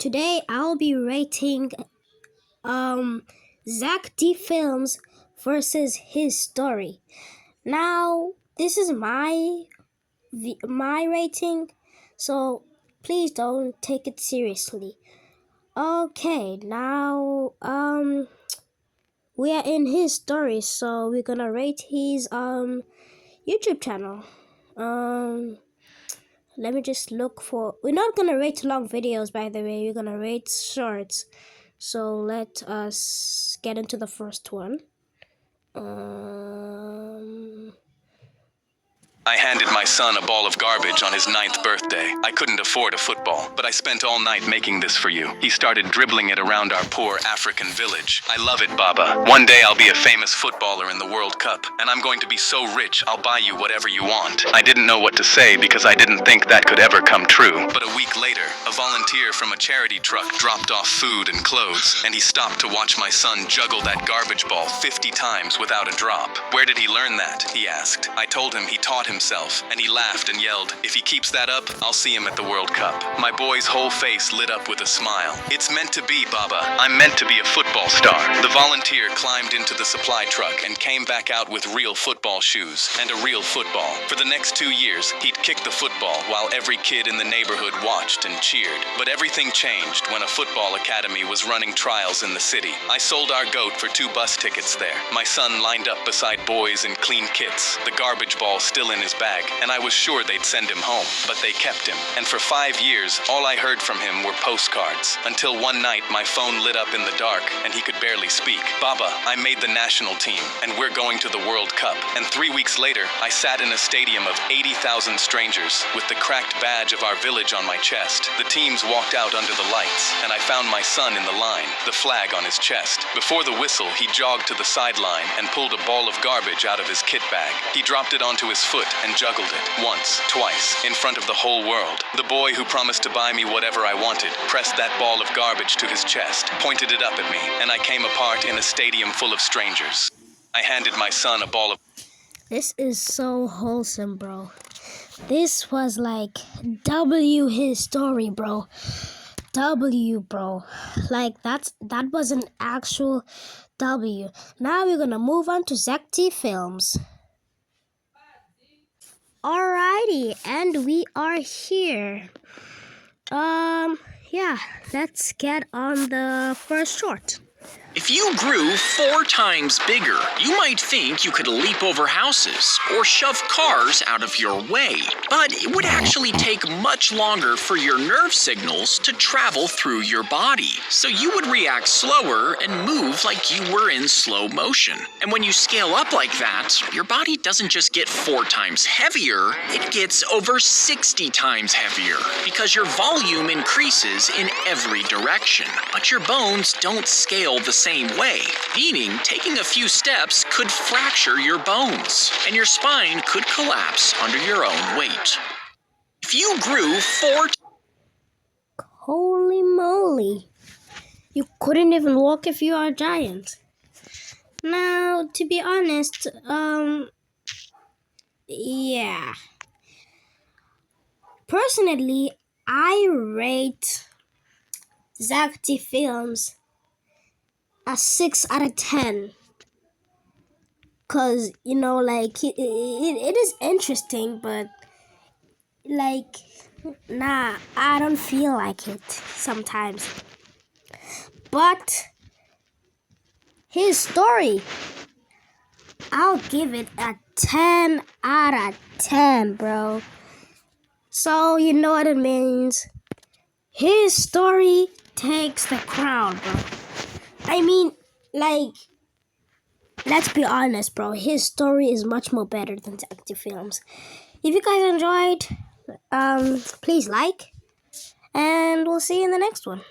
today I'll be rating Zach D Films versus His Story. Now, this is my rating, so please don't take it seriously. Okay, now we are in His Story, so we're gonna rate his YouTube channel. Let me just look for. We're not gonna rate long videos, by the way. We're gonna rate shorts. So let us get into the first one. I handed my son a ball of garbage on his 9th birthday. I couldn't afford a football, but I spent all night making this for you. He started dribbling it around our poor African village. I love it, Baba. One day I'll be a famous footballer in the World Cup, and I'm going to be so rich I'll buy you whatever you want. I didn't know what to say because I didn't think that could ever come true. But a week later, a volunteer from a charity truck dropped off food and clothes, and he stopped to watch my son juggle that garbage ball 50 times without a drop. Where did he learn that? He asked. I told him he taught himself, and he laughed and yelled, "If he keeps that up, I'll see him at the World Cup." My boy's whole face lit up with a smile. "It's meant to be, Baba. I'm meant to be a football star." The volunteer climbed into the supply truck and came back out with real football shoes and a real football. For the next 2 years, he'd kick the football while every kid in the neighborhood watched and cheered. But everything changed when a football academy was running trials in the city. I sold our goat for 2 bus tickets there. My son lined up beside boys in clean kits, the garbage ball still in his bag, and I was sure they'd send him home, but they kept him. And for 5 years, all I heard from him were postcards, until one night my phone lit up in the dark and he could barely speak. "Baba, I made the national team, and we're going to the World Cup." And 3 weeks later, I sat in a stadium of 80,000 strangers with the cracked badge of our village on my chest. The teams walked out under the lights, and I found my son in the line, the flag on his chest. Before the whistle, he jogged to the sideline and pulled a ball of garbage out of his kit bag. He dropped it onto his foot and juggled it, once, twice, in front of the whole world. The boy who promised to buy me whatever I wanted pressed that ball of garbage to his chest, pointed it up at me, and I came apart in a stadium full of strangers. I handed my son a ball of... This is so wholesome, bro. This was like W His Story, bro. W, bro. Like that was an actual W. Now we're gonna move on to Zach D Films. Alrighty, and we are here. Yeah, let's get on the first short. If you grew 4 times bigger, you might think you could leap over houses or shove cars out of your way. But it would actually take much longer for your nerve signals to travel through your body. So you would react slower and move like you were in slow motion. And when you scale up like that, your body doesn't just get 4 times heavier, it gets over 60 times heavier because your volume increases in every direction. But your bones don't scale the same way, meaning taking a few steps could fracture your bones, and your spine could collapse under your own weight. If you grew 4... Holy moly. You couldn't even walk if you are a giant. Now, to be honest, yeah. Personally, I rate Zach D Films a 6 out of 10, cause you know, like it is interesting, but like, nah, I don't feel like it sometimes. But His Story, I'll give it a 10 out of 10, bro. So you know what it means. His Story takes the crown, bro. I mean, like, let's be honest, bro. His Story is much more better than Zach D Films. If you guys enjoyed, please like, and we'll see you in the next one.